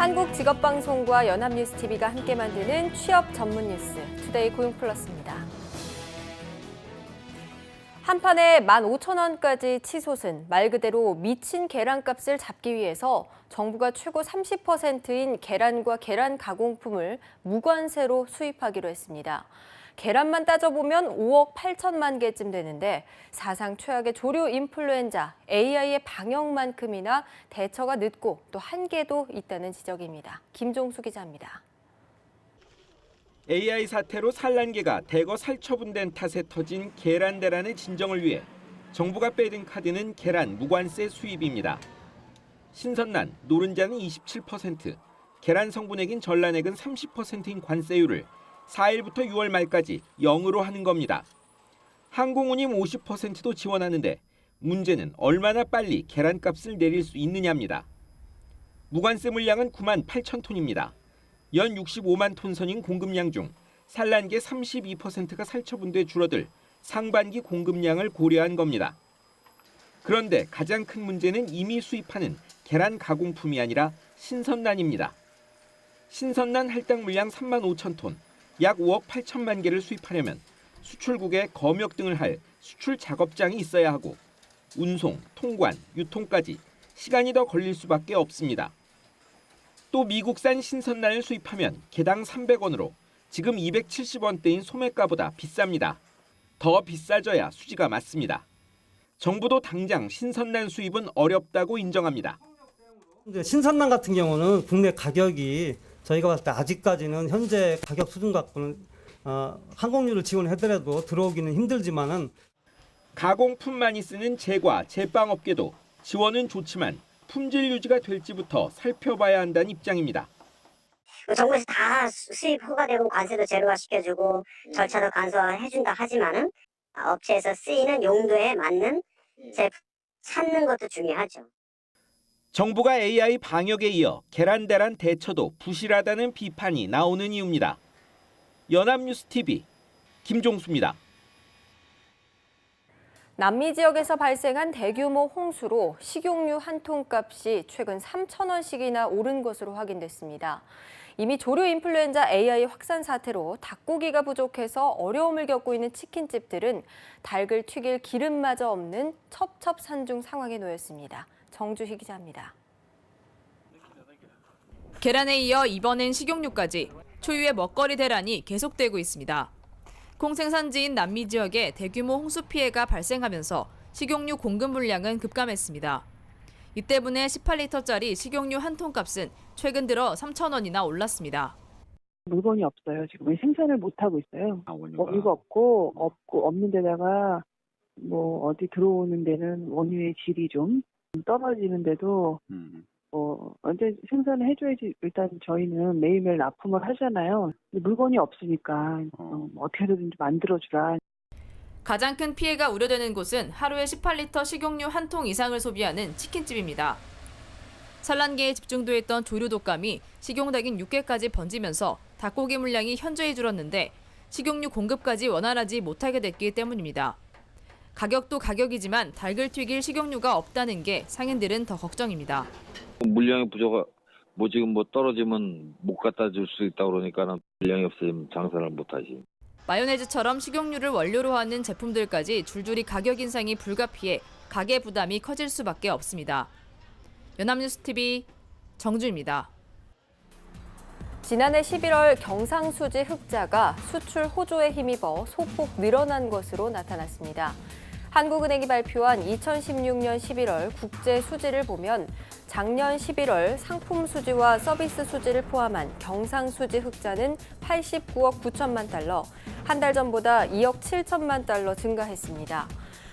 한국직업방송과 연합뉴스TV가 함께 만드는 취업 전문 뉴스, 투데이 고용플러스입니다. 한 판에 15,000원까지 치솟은 말 그대로 미친 계란값을 잡기 위해서 정부가 최고 30%인 계란과 계란 가공품을 무관세로 수입하기로 했습니다. 계란만 따져보면 5억 8천만 개쯤 되는데 사상 최악의 조류 인플루엔자 AI의 방역만큼이나 대처가 늦고 또 한계도 있다는 지적입니다. 김종수 기자입니다. AI 사태로 산란계가 대거 살처분된 탓에 터진 계란 대란의 진정을 위해 정부가 빼든 카드는 계란 무관세 수입입니다. 신선란, 노른자는 27%, 계란 성분액인 전란액은 30%인 관세율을 4일부터 6월 말까지 0으로 하는 겁니다. 항공운임 50%도 지원하는데 문제는 얼마나 빨리 계란값을 내릴 수 있느냐입니다. 무관세 물량은 9만 8천 톤입니다. 연 65만 톤 선인 공급량 중 산란계 32%가 살처분돼 줄어들 상반기 공급량을 고려한 겁니다. 그런데 가장 큰 문제는 이미 수입하는 계란 가공품이 아니라 신선란입니다. 신선란 할당 물량 3만 5천 톤, 약 5억 8천만 개를 수입하려면 수출국에 검역 등을 할 수출 작업장이 있어야 하고 운송, 통관, 유통까지 시간이 더 걸릴 수밖에 없습니다. 또 미국산 신선란을 수입하면 개당 300원으로 지금 270원대인 소매가보다 비쌉니다. 더 비싸져야 수지가 맞습니다. 정부도 당장 신선란 수입은 어렵다고 인정합니다. 신선란 같은 경우는 국내 가격이 저희가 봤을 때 아직까지는 현재 가격 수준 갖고는 항공료를 지원해더라도 들어오기는 힘들지만은 가공품 많이 쓰는 제과, 제빵업계도 지원은 좋지만 품질 유지가 될지부터 살펴봐야 한다는 입장입니다. 정부에서 다 수입 허가되고 관세도 제로화 시켜주고 절차도 간소화해준다 하지만은 업체에서 쓰이는 용도에 맞는 제품 찾는 것도 중요하죠. 정부가 AI 방역에 이어 계란 대란 대처도 부실하다는 비판이 나오는 이유입니다. 연합뉴스TV 김종수입니다. 남미 지역에서 발생한 대규모 홍수로 식용유 한 통값이 최근 3,000원씩이나 오른 것으로 확인됐습니다. 이미 조류 인플루엔자 AI 확산 사태로 닭고기가 부족해서 어려움을 겪고 있는 치킨집들은 닭을 튀길 기름마저 없는 첩첩산중 상황에 놓였습니다. 정주희 기자입니다. 계란에 이어 이번엔 식용유까지 초유의 먹거리 대란이 계속되고 있습니다. 콩 생산지인 남미 지역에 대규모 홍수 피해가 발생하면서 식용유 공급 물량은 급감했습니다. 이 때문에 18리터짜리 식용유 한 통 값은 최근 들어 3,000원이나 올랐습니다. 물건이 없어요. 지금 생산을 못 하고 있어요. 원유가 없고 없는 데다가 뭐 어디 들어오는 데는 원유의 질이 좀 떨어지는데도 언제 생산을 해줘야지. 일단 저희는 매일매일 납품을 하잖아요. 근데 물건이 없으니까 어떻게든 좀 만들어주라. 가장 큰 피해가 우려되는 곳은 하루에 18리터 식용유 한 통 이상을 소비하는 치킨집입니다. 산란계에 집중돼 있던 조류 독감이 식용닭인 육개까지 번지면서 닭고기 물량이 현저히 줄었는데 식용유 공급까지 원활하지 못하게 됐기 때문입니다. 가격도 가격이지만 닭을 튀길 식용유가 없다는 게 상인들은 더 걱정입니다. 물량이 지금 떨어지면 못 갖다 줄 수 있다 그러니까는 물량이 없으면 장사를 못 하지. 마요네즈처럼 식용유를 원료로 하는 제품들까지 줄줄이 가격 인상이 불가피해 가게 부담이 커질 수밖에 없습니다. 연합뉴스TV 정주입니다. 지난해 11월 경상수지 흑자가 수출 호조에 힘입어 소폭 늘어난 것으로 나타났습니다. 한국은행이 발표한 2016년 11월 국제 수지를 보면 작년 11월 상품 수지와 서비스 수지를 포함한 경상수지 흑자는 89억 9천만 달러, 한 달 전보다 2억 7천만 달러 증가했습니다.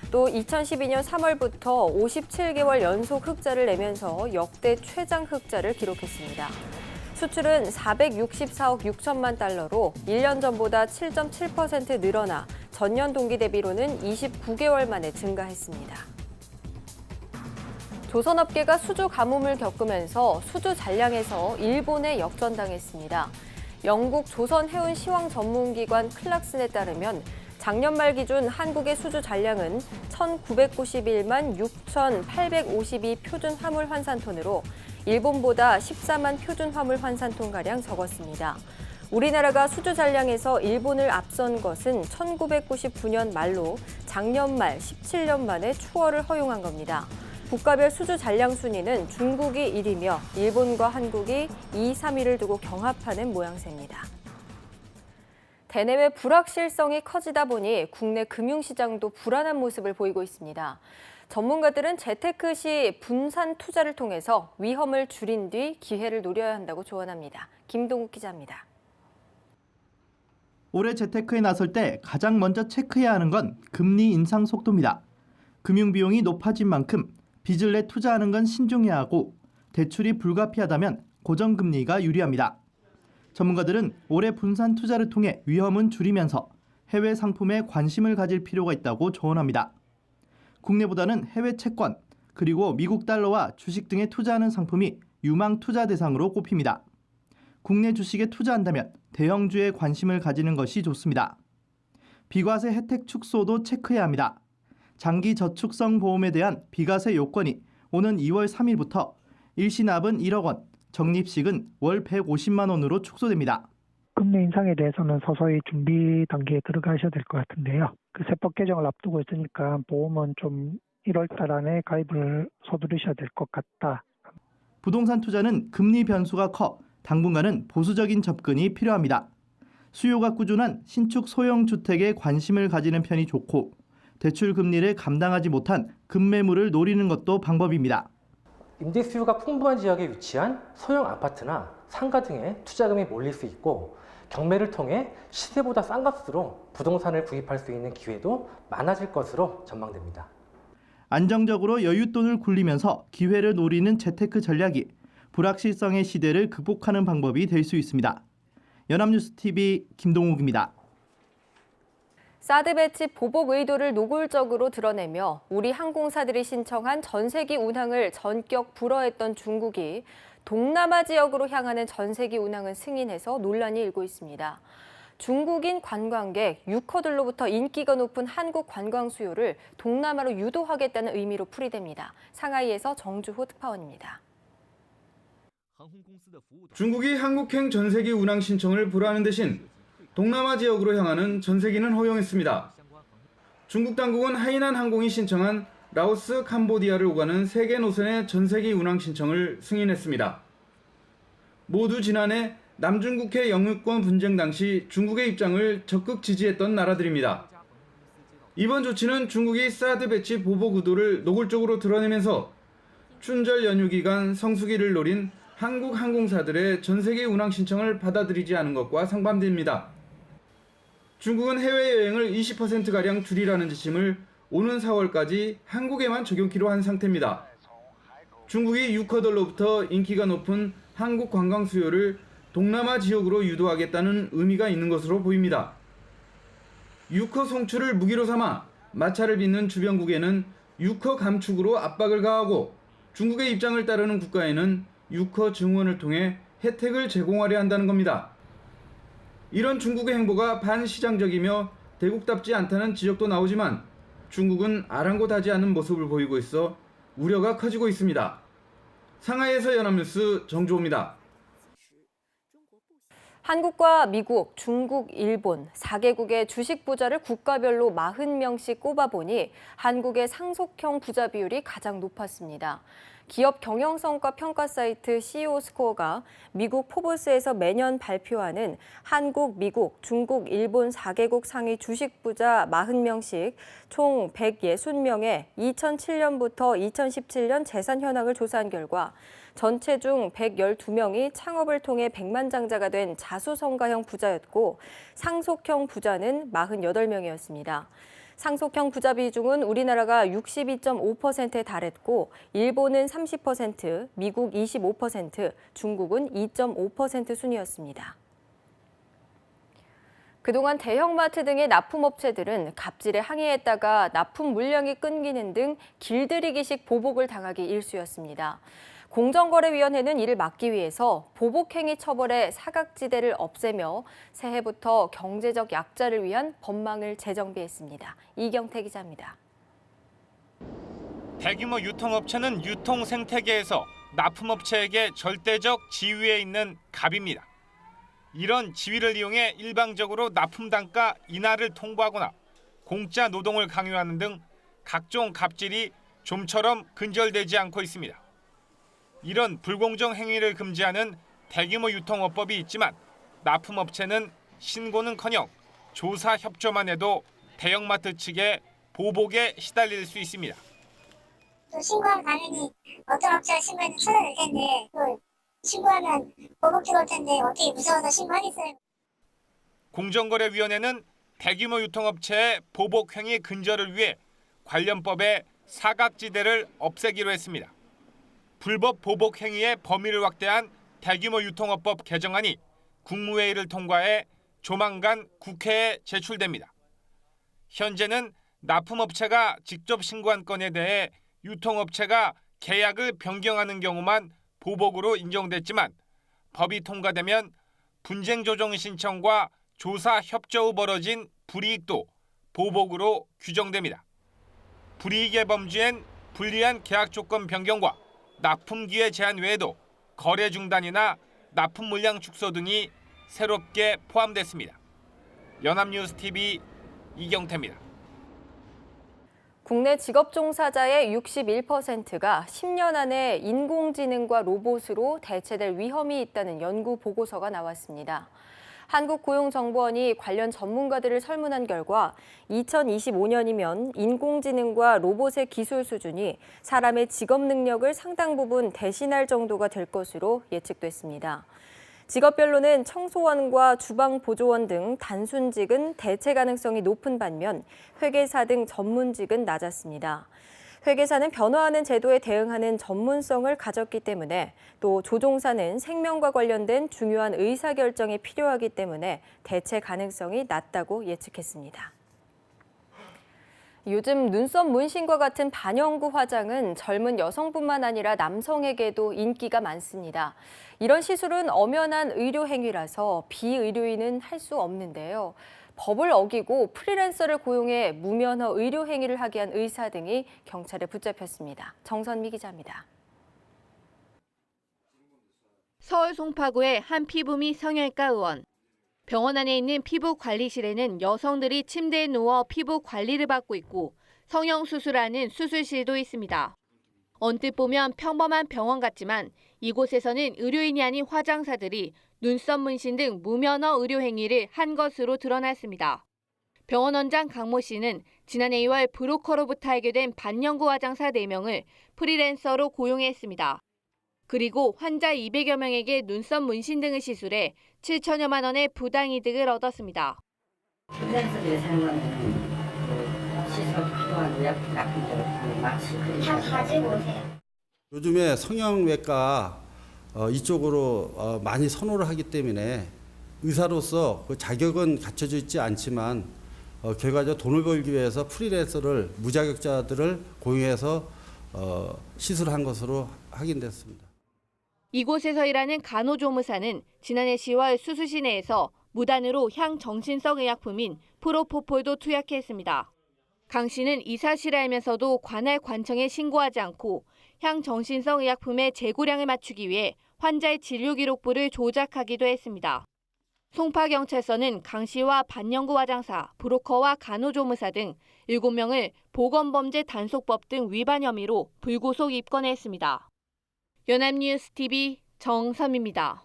또 2012년 3월부터 57개월 연속 흑자를 내면서 역대 최장 흑자를 기록했습니다. 수출은 464억 6천만 달러로 1년 전보다 7.7% 늘어나 전년 동기 대비로는 29개월 만에 증가했습니다. 조선업계가 수주 가뭄을 겪으면서 수주 잔량에서 일본에 역전당했습니다. 영국 조선해운 시황 전문기관 클락슨에 따르면 작년 말 기준 한국의 수주 잔량은 1,991만 6,852 표준 화물 환산톤으로 일본보다 14만 표준 화물 환산톤가량 적었습니다. 우리나라가 수주 잔량에서 일본을 앞선 것은 1999년 말로 작년 말 17년 만에 추월을 허용한 겁니다. 국가별 수주 잔량 순위는 중국이 1위며 일본과 한국이 2, 3위를 두고 경합하는 모양새입니다. 대내외 불확실성이 커지다 보니 국내 금융시장도 불안한 모습을 보이고 있습니다. 전문가들은 재테크 시 분산 투자를 통해서 위험을 줄인 뒤 기회를 노려야 한다고 조언합니다. 김동욱 기자입니다. 올해 재테크에 나설 때 가장 먼저 체크해야 하는 건 금리 인상 속도입니다. 금융비용이 높아진 만큼 빚을 내 투자하는 건 신중해야 하고 대출이 불가피하다면 고정금리가 유리합니다. 전문가들은 올해 분산 투자를 통해 위험은 줄이면서 해외 상품에 관심을 가질 필요가 있다고 조언합니다. 국내보다는 해외 채권, 그리고 미국 달러와 주식 등에 투자하는 상품이 유망 투자 대상으로 꼽힙니다. 국내 주식에 투자한다면 대형주에 관심을 가지는 것이 좋습니다. 비과세 혜택 축소도 체크해야 합니다. 장기 저축성 보험에 대한 비과세 요건이 오는 2월 3일부터 일시납은 1억 원, 적립식은 월 150만 원으로 축소됩니다. 금리 인상에 대해서는 서서히 준비 단계에 들어가셔야 될 것 같은데요. 그 세법 개정을 앞두고 있으니까 보험은 좀 1월 달 안에 가입을 서두르셔야 될 것 같다. 부동산 투자는 금리 변수가 커 당분간은 보수적인 접근이 필요합니다. 수요가 꾸준한 신축 소형 주택에 관심을 가지는 편이 좋고 대출 금리를 감당하지 못한 급매물을 노리는 것도 방법입니다. 임대 수요가 풍부한 지역에 위치한 소형 아파트나 상가 등에 투자금이 몰릴 수 있고 경매를 통해 시세보다 싼 값으로 부동산을 구입할 수 있는 기회도 많아질 것으로 전망됩니다. 안정적으로 여윳돈을 굴리면서 기회를 노리는 재테크 전략이 불확실성의 시대를 극복하는 방법이 될 수 있습니다. 연합뉴스TV 김동욱입니다. 사드 배치 보복 의도를 노골적으로 드러내며 우리 항공사들이 신청한 전세기 운항을 전격 불허했던 중국이 동남아 지역으로 향하는 전세기 운항을 승인해서 논란이 일고 있습니다. 중국인 관광객 6호들로부터 인기가 높은 한국 관광 수요를 동남아로 유도하겠다는 의미로 풀이됩니다. 상하이에서 정주호 특파원입니다. 중국이 한국행 전세기 운항 신청을 불허하는 대신 동남아 지역으로 향하는 전세기는 허용했습니다. 중국 당국은 하이난 항공이 신청한 라오스, 캄보디아를 오가는 3개 노선의 전세기 운항 신청을 승인했습니다. 모두 지난해 남중국해 영유권 분쟁 당시 중국의 입장을 적극 지지했던 나라들입니다. 이번 조치는 중국이 사드 배치 보복 의도를 노골적으로 드러내면서 춘절 연휴 기간 성수기를 노린 한국 항공사들의 전세기 운항 신청을 받아들이지 않은 것과 상반됩니다. 중국은 해외여행을 20%가량 줄이라는 지침을 오는 4월까지 한국에만 적용키로 한 상태입니다. 중국이 유커들로부터 인기가 높은 한국 관광 수요를 동남아 지역으로 유도하겠다는 의미가 있는 것으로 보입니다. 유커 송출을 무기로 삼아 마찰을 빚는 주변국에는 유커 감축으로 압박을 가하고 중국의 입장을 따르는 국가에는 유커 증원을 통해 혜택을 제공하려 한다는 겁니다. 이런 중국의 행보가 반시장적이며 대국답지 않다는 지적도 나오지만 중국은 아랑곳하지 않은 모습을 보이고 있어 우려가 커지고 있습니다. 상하이에서 연합뉴스 정주호입니다. 한국과 미국, 중국, 일본 4개국의 주식 부자를 국가별로 40명씩 꼽아보니 한국의 상속형 부자 비율이 가장 높았습니다. 기업 경영성과 평가 사이트 CEO 스코어가 미국 포브스에서 매년 발표하는 한국, 미국, 중국, 일본 4개국 상위 주식 부자 40명씩 총 160명의 2007년부터 2017년 재산 현황을 조사한 결과 전체 중 112명이 창업을 통해 백만장자가 된 자수성가형 부자였고 상속형 부자는 48명이었습니다. 상속형 부자 비중은 우리나라가 62.5%에 달했고 일본은 30%, 미국 25%, 중국은 2.5% 순이었습니다. 그동안 대형마트 등의 납품업체들은 갑질에 항의했다가 납품 물량이 끊기는 등 길들이기식 보복을 당하기 일쑤였습니다. 공정거래위원회는 이를 막기 위해서 보복행위 처벌의 사각지대를 없애며 새해부터 경제적 약자를 위한 법망을 재정비했습니다. 이경태 기자입니다. 대규모 유통업체는 유통 생태계에서 납품업체에게 절대적 지위에 있는 갑입니다. 이런 지위를 이용해 일방적으로 납품 단가 인하를 통보하거나 공짜 노동을 강요하는 등 각종 갑질이 좀처럼 근절되지 않고 있습니다. 이런 불공정 행위를 금지하는 대규모 유통업법이 있지만 납품업체는 신고는커녕 조사 협조만 해도 대형마트 측의 보복에 시달릴 수 있습니다. 또 신고하면 당연히 어떤 업체가 신고해도 찾아낼 텐데 또 신고하면 보복 들어올 텐데 어떻게 무서워서 신고하겠어요. 공정거래위원회는 대규모 유통업체의 보복 행위 근절을 위해 관련법의 사각지대를 없애기로 했습니다. 불법 보복 행위의 범위를 확대한 대규모 유통업법 개정안이 국무회의를 통과해 조만간 국회에 제출됩니다. 현재는 납품업체가 직접 신고한 건에 대해 유통업체가 계약을 변경하는 경우만 보복으로 인정됐지만 법이 통과되면 분쟁 조정 신청과 조사 협조 후 벌어진 불이익도 보복으로 규정됩니다. 불이익의 범주엔 불리한 계약 조건 변경과 납품 기회 제한 외에도 거래 중단이나 납품 물량 축소 등이 새롭게 포함됐습니다. 연합뉴스TV 이경태입니다. 국내 직업 종사자의 61%가 10년 안에 인공지능과 로봇으로 대체될 위험이 있다는 연구 보고서가 나왔습니다. 한국고용정보원이 관련 전문가들을 설문한 결과 2025년이면 인공지능과 로봇의 기술 수준이 사람의 직업 능력을 상당 부분 대신할 정도가 될 것으로 예측됐습니다. 직업별로는 청소원과 주방보조원 등 단순직은 대체 가능성이 높은 반면 회계사 등 전문직은 낮았습니다. 회계사는 변화하는 제도에 대응하는 전문성을 가졌기 때문에 또 조종사는 생명과 관련된 중요한 의사결정이 필요하기 때문에 대체 가능성이 낮다고 예측했습니다. 요즘 눈썹 문신과 같은 반영구 화장은 젊은 여성뿐만 아니라 남성에게도 인기가 많습니다. 이런 시술은 엄연한 의료 행위라서 비의료인은 할 수 없는데요. 법을 어기고 프리랜서를 고용해 무면허 의료 행위를 하게 한 의사 등이 경찰에 붙잡혔습니다. 정선미 기자입니다. 서울 송파구의 한 피부미 성형외과 의원. 병원 안에 있는 피부 관리실에는 여성들이 침대에 누워 피부 관리를 받고 있고 성형수술하는 수술실도 있습니다. 언뜻 보면 평범한 병원 같지만 이곳에서는 의료인이 아닌 화장사들이 눈썹 문신 등 무면허 의료 행위를 한 것으로 드러났습니다. 병원 원장 강모 씨는 지난해 2월 브로커로부터 알게 된 반영구 화장사 4명을 프리랜서로 고용했습니다. 그리고 환자 200여 명에게 눈썹 문신 등을 시술해 7천여만 원의 부당이득을 얻었습니다. 프리랜서들이 사용하는 시술 필요한 의약 같은 마취 다 가지고 오세요. 요즘에 성형외과 이쪽으로 많이 선호를 하기 때문에 의사로서 그 자격은 갖춰져 있지 않지만 결과적으로 돈을 벌기 위해서 프리랜서를 무자격자들을 고용해서 시술한 것으로 확인됐습니다. 이곳에서 일하는 간호조무사는 지난해 10월 수술실 내에서 무단으로 향정신성 의약품인 프로포폴도 투약했습니다. 강 씨는 이 사실을 알면서도 관할 관청에 신고하지 않고 향정신성 의약품의 재고량을 맞추기 위해 환자의 진료 기록부를 조작하기도 했습니다. 송파경찰서는 강 씨와 반영구 화장사, 브로커와 간호조무사 등 7명을 보건범죄 단속법 등 위반 혐의로 불구속 입건했습니다. 연합뉴스TV 정선미입니다.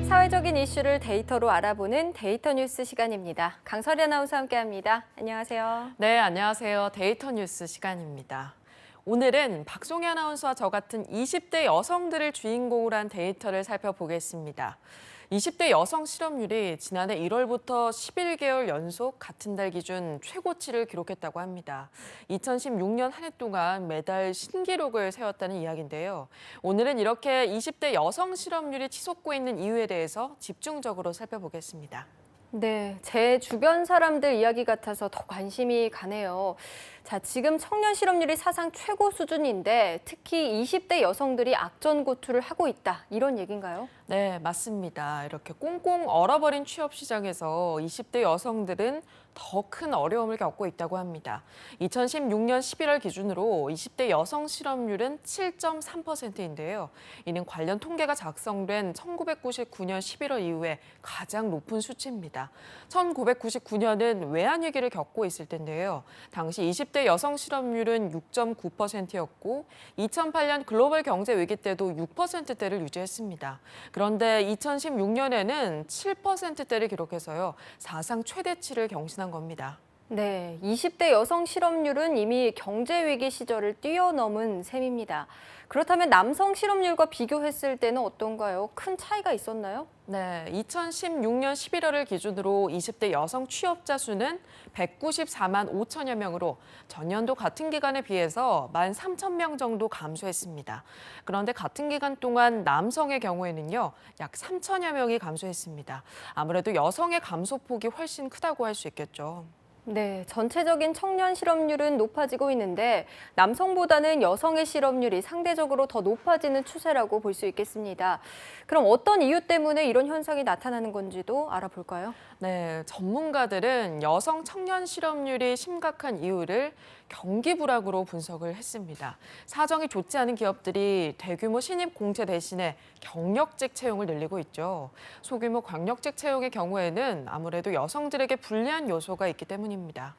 사회적인 이슈를 데이터로 알아보는 데이터 뉴스 시간입니다. 강설희 아나운서와 함께합니다. 안녕하세요. 네, 안녕하세요. 데이터 뉴스 시간입니다. 오늘은 박송희 아나운서와 저 같은 20대 여성들을 주인공으로 한 데이터를 살펴보겠습니다. 20대 여성 실업률이 지난해 1월부터 11개월 연속 같은 달 기준 최고치를 기록했다고 합니다. 2016년 한 해 동안 매달 신기록을 세웠다는 이야기인데요. 오늘은 이렇게 20대 여성 실업률이 치솟고 있는 이유에 대해서 집중적으로 살펴보겠습니다. 네, 제 주변 사람들 이야기 같아서 더 관심이 가네요. 자, 지금 청년 실업률이 사상 최고 수준인데 특히 20대 여성들이 악전고투를 하고 있다. 이런 얘기인가요? 네, 맞습니다. 이렇게 꽁꽁 얼어버린 취업 시장에서 20대 여성들은 더 큰 어려움을 겪고 있다고 합니다. 2016년 11월 기준으로 20대 여성 실업률은 7.3%인데요. 이는 관련 통계가 작성된 1999년 11월 이후에 가장 높은 수치입니다. 1999년은 외환위기를 겪고 있을 텐데요. 당시 20대 여성 실업률은 6.9%였고 2008년 글로벌 경제 위기 때도 6%대를 유지했습니다. 그런데 2016년에는 7%대를 기록해서요. 사상 최대치를 경신한 겁니다. 네, 20대 여성 실업률은 이미 경제 위기 시절을 뛰어넘은 셈입니다. 그렇다면 남성 실업률과 비교했을 때는 어떤가요? 큰 차이가 있었나요? 네, 2016년 11월을 기준으로 20대 여성 취업자 수는 194만 5천여 명으로 전년도 같은 기간에 비해서 13,000명 정도 감소했습니다. 그런데 같은 기간 동안 남성의 경우에는요, 약 3천여 명이 감소했습니다. 아무래도 여성의 감소폭이 훨씬 크다고 할 수 있겠죠. 네, 전체적인 청년 실업률은 높아지고 있는데 남성보다는 여성의 실업률이 상대적으로 더 높아지는 추세라고 볼 수 있겠습니다. 그럼 어떤 이유 때문에 이런 현상이 나타나는 건지도 알아볼까요? 네, 전문가들은 여성 청년 실업률이 심각한 이유를 경기 불황으로 분석을 했습니다. 사정이 좋지 않은 기업들이 대규모 신입 공채 대신에 경력직 채용을 늘리고 있죠. 소규모 경력직 채용의 경우에는 아무래도 여성들에게 불리한 요소가 있기 때문입니다.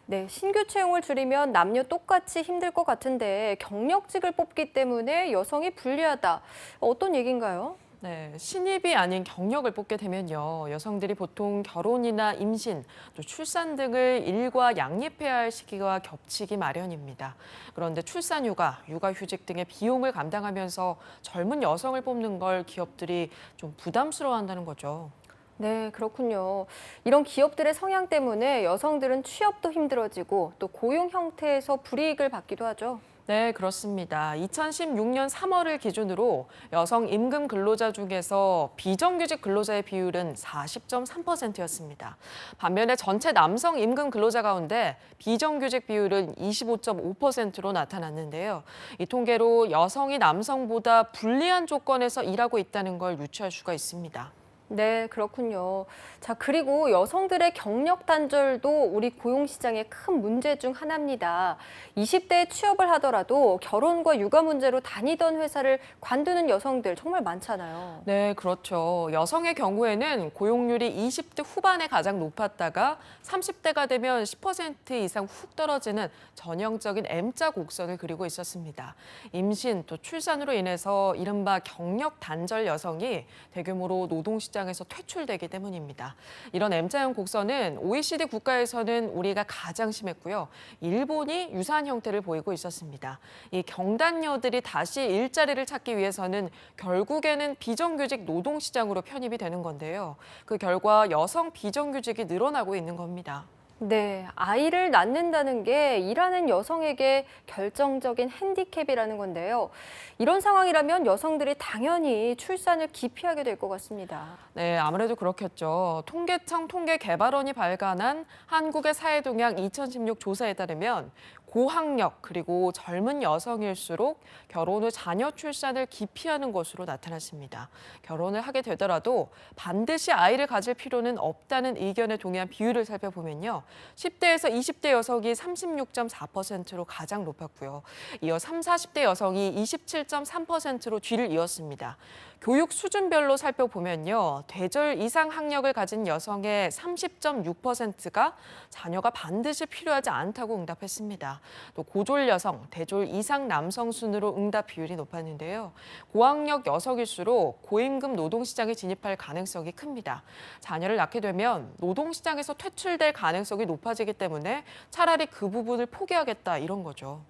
네, 신규 채용을 줄이면 남녀 똑같이 힘들 것 같은데 경력직을 뽑기 때문에 여성이 불리하다. 어떤 얘기인가요? 네, 신입이 아닌 경력을 뽑게 되면요. 여성들이 보통 결혼이나 임신, 또 출산 등을 일과 양립해야 할 시기가 겹치기 마련입니다. 그런데 출산휴가, 육아휴직 등의 비용을 감당하면서 젊은 여성을 뽑는 걸 기업들이 좀 부담스러워한다는 거죠. 네, 그렇군요. 이런 기업들의 성향 때문에 여성들은 취업도 힘들어지고 또 고용 형태에서 불이익을 받기도 하죠. 네, 그렇습니다. 2016년 3월을 기준으로 여성 임금 근로자 중에서 비정규직 근로자의 비율은 40.3%였습니다. 반면에 전체 남성 임금 근로자 가운데 비정규직 비율은 25.5%로 나타났는데요. 이 통계로 여성이 남성보다 불리한 조건에서 일하고 있다는 걸 유추할 수가 있습니다. 네, 그렇군요. 자, 그리고 여성들의 경력 단절도 우리 고용시장의 큰 문제 중 하나입니다. 20대에 취업을 하더라도 결혼과 육아 문제로 다니던 회사를 관두는 여성들 정말 많잖아요. 네, 그렇죠. 여성의 경우에는 고용률이 20대 후반에 가장 높았다가 30대가 되면 10% 이상 훅 떨어지는 전형적인 M자 곡선을 그리고 있었습니다. 임신 또 출산으로 인해서 이른바 경력 단절 여성이 대규모로 노동시장 에서 퇴출되기 때문입니다. 이런 M자형 곡선은 OECD 국가에서는 우리가 가장 심했고요. 일본이 유사한 형태를 보이고 있었습니다. 이 경단녀들이 다시 일자리를 찾기 위해서는 결국에는 비정규직 노동시장으로 편입이 되는 건데요. 그 결과 여성 비정규직이 늘어나고 있는 겁니다. 네, 아이를 낳는다는 게 일하는 여성에게 결정적인 핸디캡이라는 건데요. 이런 상황이라면 여성들이 당연히 출산을 기피하게 될 것 같습니다. 네, 아무래도 그렇겠죠. 통계청 통계개발원이 발간한 한국의 사회동향 2016 조사에 따르면 고학력 그리고 젊은 여성일수록 결혼 후 자녀 출산을 기피하는 것으로 나타났습니다. 결혼을 하게 되더라도 반드시 아이를 가질 필요는 없다는 의견에 동의한 비율을 살펴보면요. 10대에서 20대 여성이 36.4%로 가장 높았고요. 이어 30, 40대 여성이 27.3%로 뒤를 이었습니다. 교육 수준별로 살펴보면요. 대졸 이상 학력을 가진 여성의 30.6%가 자녀가 반드시 필요하지 않다고 응답했습니다. 또 고졸 여성, 대졸 이상 남성 순으로 응답 비율이 높았는데요. 고학력 여성일수록 고임금 노동시장에 진입할 가능성이 큽니다. 자녀를 낳게 되면 노동시장에서 퇴출될 가능성이 높아지기 때문에 차라리 그 부분을 포기하겠다 이런 거죠.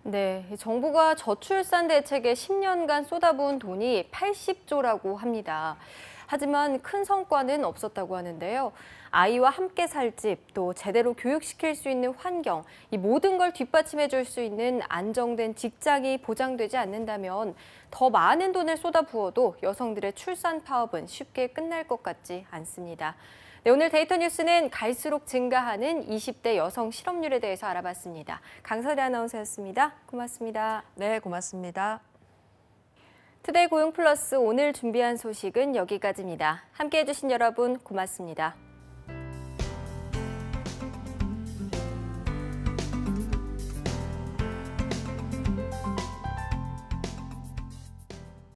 네, 정부가 저출산 대책에 10년간 쏟아부은 돈이 80조라고 합니다. 하지만 큰 성과는 없었다고 하는데요. 아이와 함께 살 집, 또 제대로 교육시킬 수 있는 환경, 이 모든 걸 뒷받침해 줄 수 있는 안정된 직장이 보장되지 않는다면 더 많은 돈을 쏟아부어도 여성들의 출산 파업은 쉽게 끝날 것 같지 않습니다. 네, 오늘 데이터 뉴스는 갈수록 증가하는 20대 여성 실업률에 대해서 알아봤습니다. 강설희 아나운서였습니다. 고맙습니다. 네, 고맙습니다. 투데이 고용 플러스 오늘 준비한 소식은 여기까지입니다. 함께해 주신 여러분 고맙습니다.